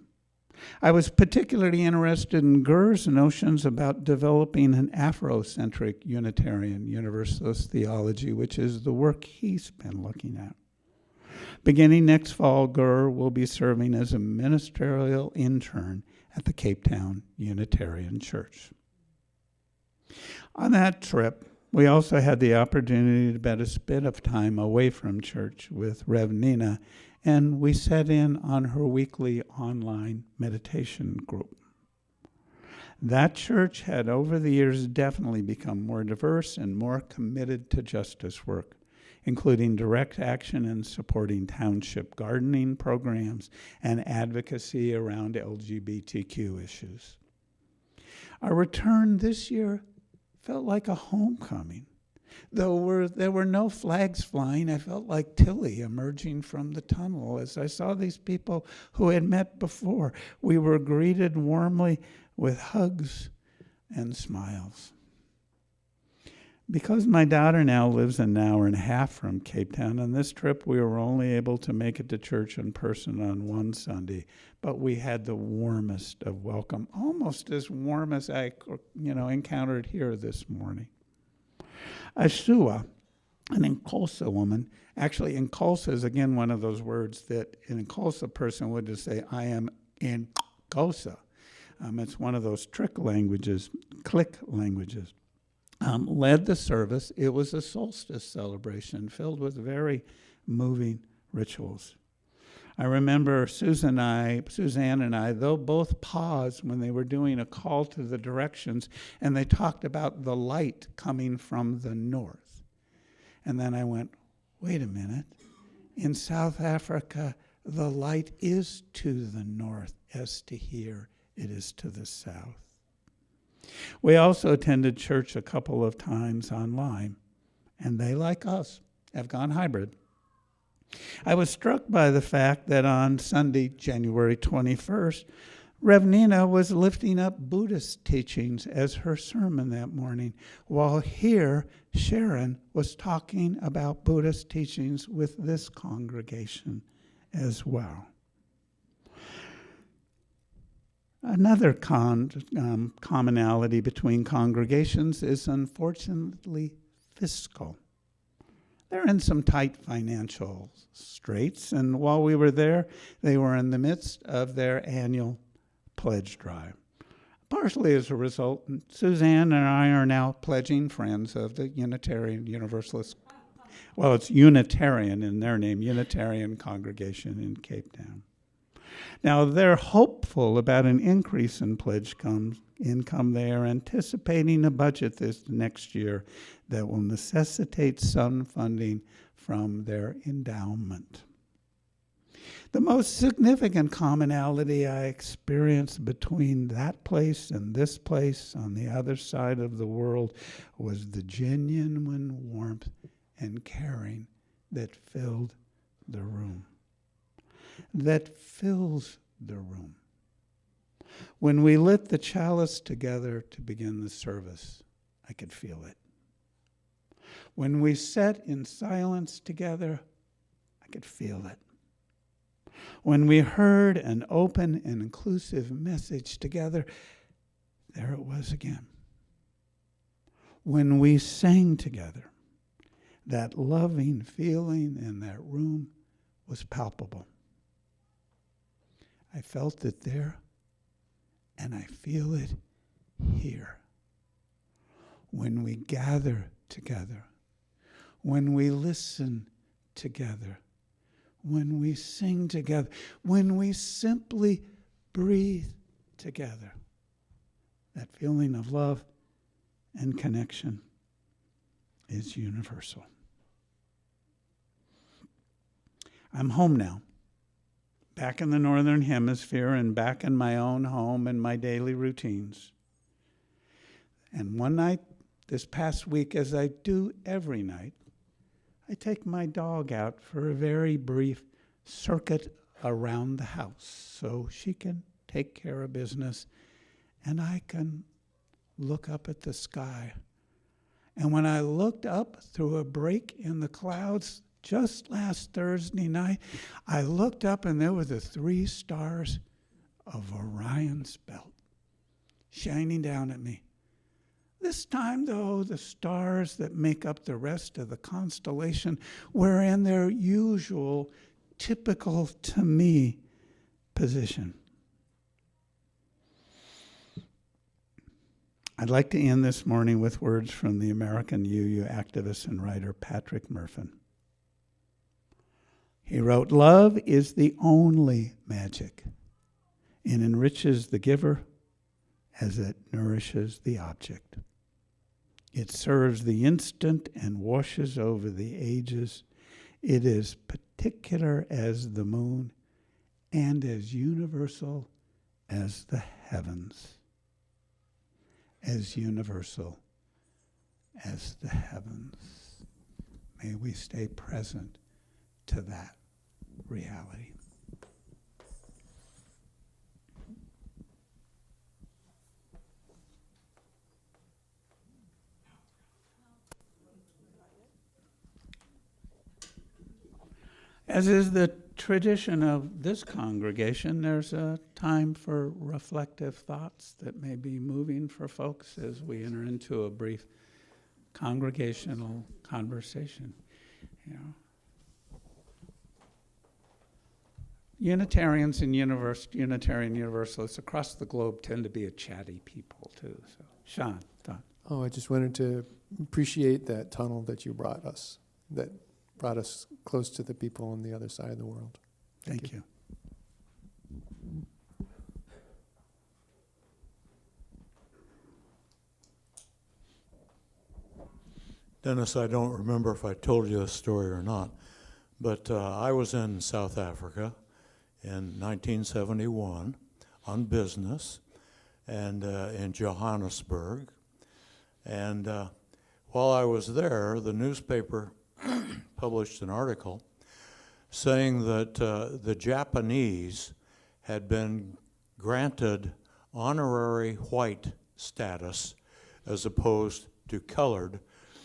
I was particularly interested in Gur's notions about developing an Afrocentric Unitarian Universalist theology, which is the work he's been looking at. Beginning next fall, Gur will be serving as a ministerial intern at the Cape Town Unitarian Church. On that trip, we also had the opportunity to spend a bit of time away from church with Rev Nina, and we sat in on her weekly online meditation group. That church had over the years definitely become more diverse and more committed to justice work, including direct action in supporting township gardening programs and advocacy around LGBTQ issues. Our return this year felt like a homecoming. Though there were no flags flying, I felt like Tilly emerging from the tunnel as I saw these people who had met before. We were greeted warmly with hugs and smiles. Because my daughter now lives an hour and a half from Cape Town, on this trip we were only able to make it to church in person on one Sunday, but we had the warmest of welcome, almost as warm as I encountered here this morning. Ashua, an Nkosa woman, actually Nkosa is again one of those words that an Nkosa person would just say, I am in Nkosa. It's one of those click languages. Led the service. It was a solstice celebration filled with very moving rituals. I remember Suzanne and I, though both paused when they were doing a call to the directions, and they talked about the light coming from the north. And then I went, wait a minute. In South Africa, the light is to the north, as to here it is to the south. We also attended church a couple of times online, and they, like us, have gone hybrid. I was struck by the fact that on Sunday, January 21st, Rev Nina was lifting up Buddhist teachings as her sermon that morning, while here Sharon was talking about Buddhist teachings with this congregation as well. Another commonality between congregations is unfortunately fiscal. They're in some tight financial straits, and while we were there, they were in the midst of their annual pledge drive. Partially as a result, Suzanne and I are now pledging friends of the Unitarian Universalist, well, it's Unitarian in their name, Unitarian Congregation in Cape Town. Now, they're hopeful about an increase in pledge income. They are anticipating a budget this next year that will necessitate some funding from their endowment. The most significant commonality I experienced between that place and this place on the other side of the world was the genuine warmth and caring that filled the room. That fills the room. When we lit the chalice together to begin the service, I could feel it. When we sat in silence together, I could feel it. When we heard an open and inclusive message together, there it was again. When we sang together, that loving feeling in that room was palpable. I felt it there, and I feel it here. When we gather together, when we listen together, when we sing together, when we simply breathe together, that feeling of love and connection is universal. I'm home now. Back in the Northern Hemisphere and back in my own home and my daily routines. And one night, this past week, as I do every night, I take my dog out for a very brief circuit around the house so she can take care of business and I can look up at the sky. And when I looked up through a break in the clouds, just last Thursday night, I looked up and there were the 3 stars of Orion's belt shining down at me. This time, though, the stars that make up the rest of the constellation were in their usual, typical to me position. I'd like to end this morning with words from the American UU activist and writer Patrick Murphy. He wrote, "Love is the only magic. It enriches the giver as it nourishes the object. It serves the instant and washes over the ages. It is particular as the moon and as universal as the heavens." As universal as the heavens. May we stay present to that reality. As is the tradition of this congregation, there's a time for reflective thoughts that may be moving for folks as we enter into a brief congregational conversation. You know, Unitarians and Unitarian Universalists across the globe tend to be a chatty people too. So, Sean, thought. Oh, I just wanted to appreciate that tunnel that you brought us, that brought us close to the people on the other side of the world. Thank you. Dennis, I don't remember if I told you this story or not, but I was in South Africa in 1971 on business and in Johannesburg. And while I was there, the newspaper published an article saying that the Japanese had been granted honorary white status as opposed to colored,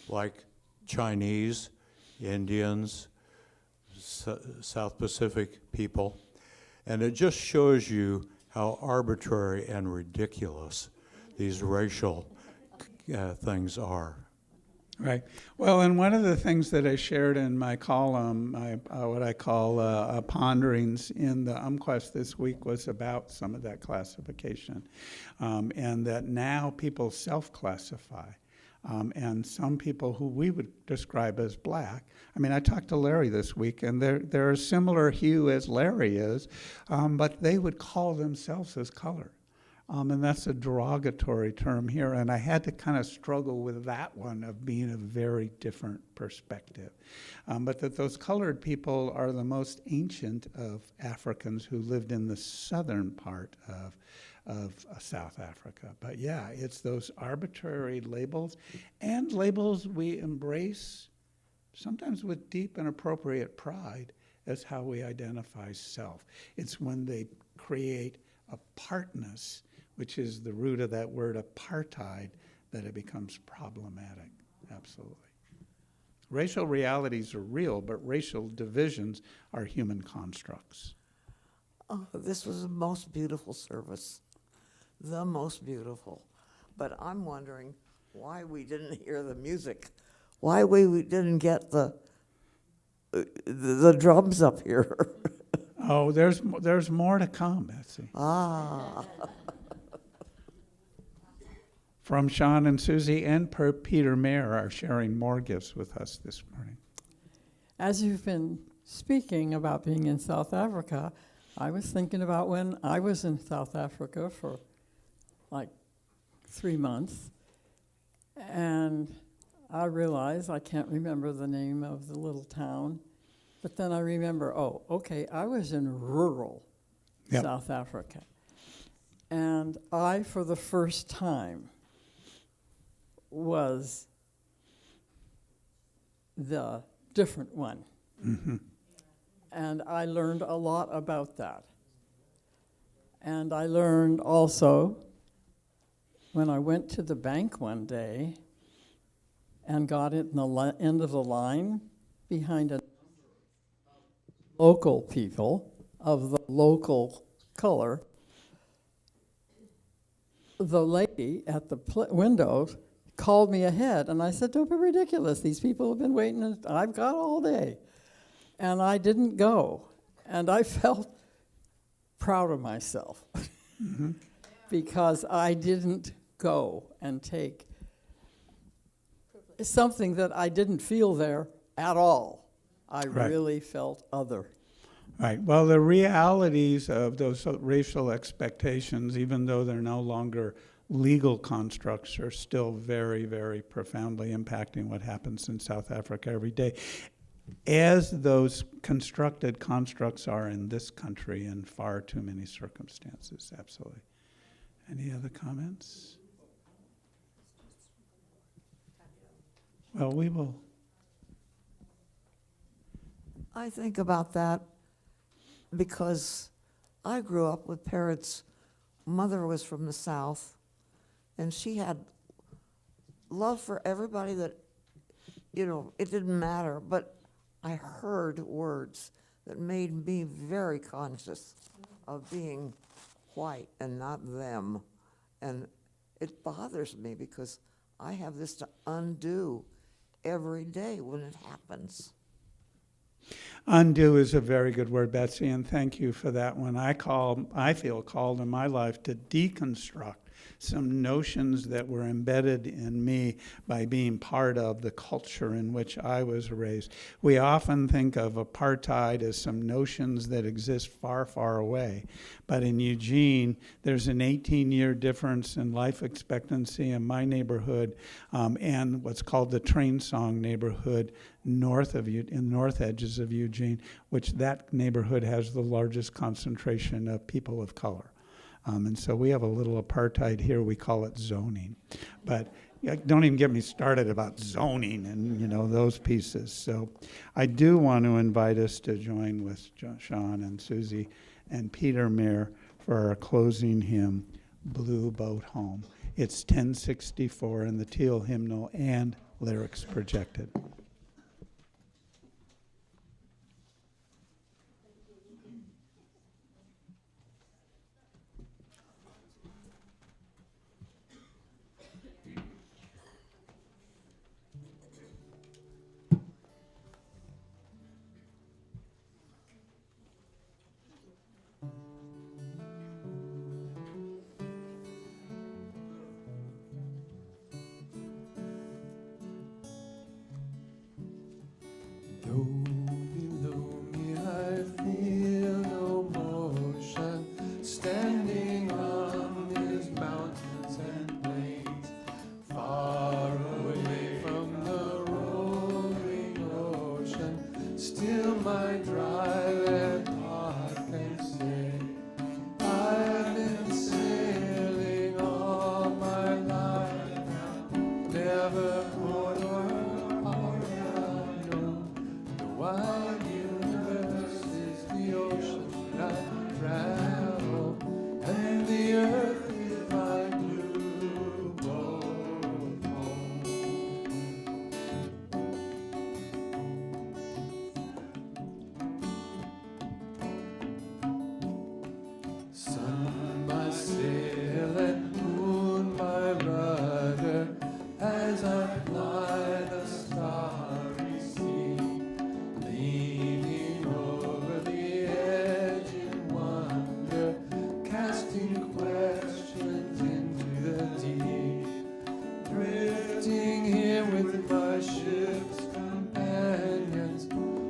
like Chinese, Indians, South Pacific people. And it just shows you how arbitrary and ridiculous these racial things are. Right. Well, and one of the things that I shared in my column, what I call ponderings in the UmQuest this week, was about some of that classification, and that now people self-classify. And some people who we would describe as black. I mean, I talked to Larry this week, and they're a similar hue as Larry is, but they would call themselves as colored. And that's a derogatory term here, and I had to kind of struggle with that one of being a very different perspective. But that those colored people are the most ancient of Africans who lived in the southern part of South Africa. But yeah, it's those arbitrary labels, and labels we embrace, sometimes with deep and appropriate pride, as how we identify self. It's when they create apartness, which is the root of that word apartheid, that it becomes problematic. Absolutely. Racial realities are real, but racial divisions are human constructs. Oh, this was the most beautiful service, the most beautiful. But I'm wondering why we didn't hear the music, why we didn't get the drums up here. Oh, there's more to come, Betsy. Ah. From Sean and Susie and Peter Mayer are sharing more gifts with us this morning. As you've been speaking about being in South Africa, I was thinking about when I was in South Africa for like 3 months, and I realized I can't remember the name of the little town, but then I remember, oh, okay, I was in rural Yep. South Africa, and I, for the first time, was the different one. Mm-hmm. And I learned a lot about that. And I learned also, when I went to the bank one day and got it in the end of the line behind a local people of the local color, the lady at the windows called me ahead, and I said, don't be ridiculous. These people have been waiting, and I've got all day. And I didn't go. And I felt proud of myself Mm-hmm. because I didn't go and take something that I didn't feel there at all. I Right. really felt other. Right. Well, the realities of those racial expectations, even though they're no longer legal constructs, are still very, very profoundly impacting what happens in South Africa every day, as those constructed constructs are in this country in far too many circumstances. Absolutely. Any other comments? Well, we will I think about that because I grew up with parents. Mother was from the South, and she had love for everybody that, it didn't matter, but I heard words that made me very conscious of being white and not them. And it bothers me because I have this to undo every day when it happens. Undo is a very good word, Betsy, and thank you for that one. I feel called in my life to deconstruct some notions that were embedded in me by being part of the culture in which I was raised. We often think of apartheid as some notions that exist far, far away. But in Eugene, there's an 18-year difference in life expectancy in my neighborhood and what's called the Train Song neighborhood in north edges of Eugene, which that neighborhood has the largest concentration of people of color. And so we have a little apartheid here. We call it zoning. But don't even get me started about zoning and, those pieces. So I do want to invite us to join with Sean and Susie and Peter Mayer for our closing hymn, Blue Boat Home. It's 1064 in the Teal hymnal and lyrics projected. Though below me I feel no motion, standing on these mountains and plains, far away from the rolling ocean, still my dry land heart can say, I've been sailing all my life now, never more wide universe is the ocean I travel, and the earth is my blue boat home. Sun my sail and moon my rudder, as I fly the starry sea. Leaning over the edge in wonder, casting questions into the deep, drifting here with my ship's companions,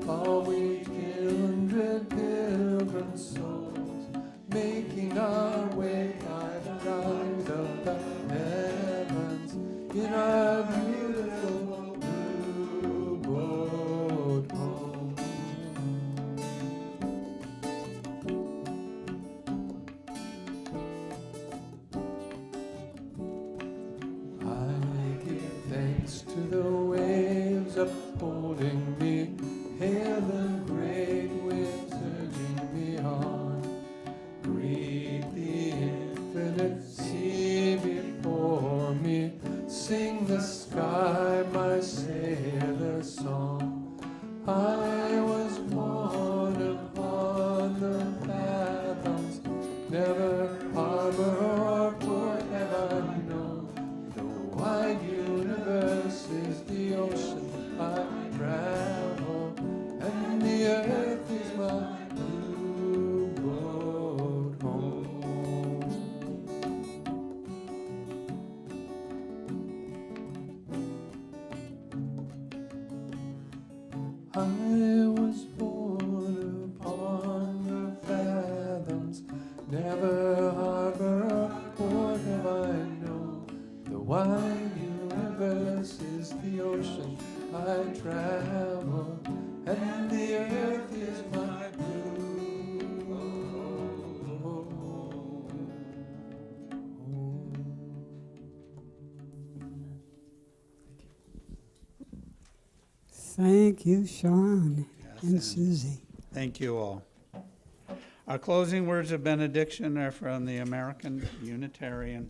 all we kindred pilgrim souls, making our way by the light of the heavens in our beautiful blue boat home. I give thanks to the waves upholding me, hail the great winds urging me on. Greet the infinite sea before me, sing the sky my sailor's song. I was born upon the fathoms, never harbor or port have I known. The wide universe is the ocean I travel, and the earth is my blue boat home. I was born upon the fathoms, never harbor or port have I known. The wide universe is the ocean I travel, and the earth is my blue home. Thank you, Sean. Yeah, and Susie. Thank you all. Our closing words of benediction are from the American Unitarian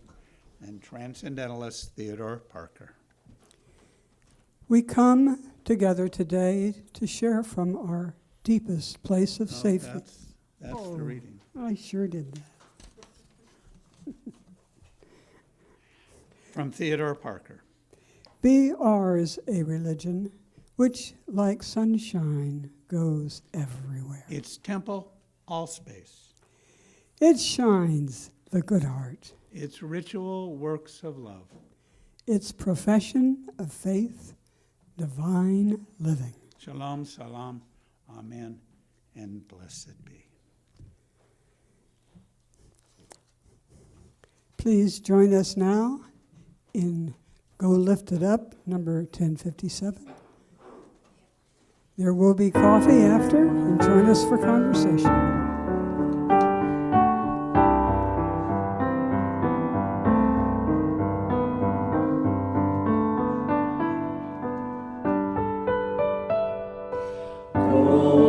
and Transcendentalist Theodore Parker. We come together today to share from our deepest place of Oh, safety. That's the reading. I sure did that. From Theodore Parker. Be ours a religion which, like sunshine, goes everywhere. Its temple, all space. It shines the good heart. Its ritual, works of love. Its profession of faith, divine living. Shalom, salam, amen, and blessed be. Please join us now in Go Lift It Up, number 1057. There will be coffee after, and join us for conversation. Oh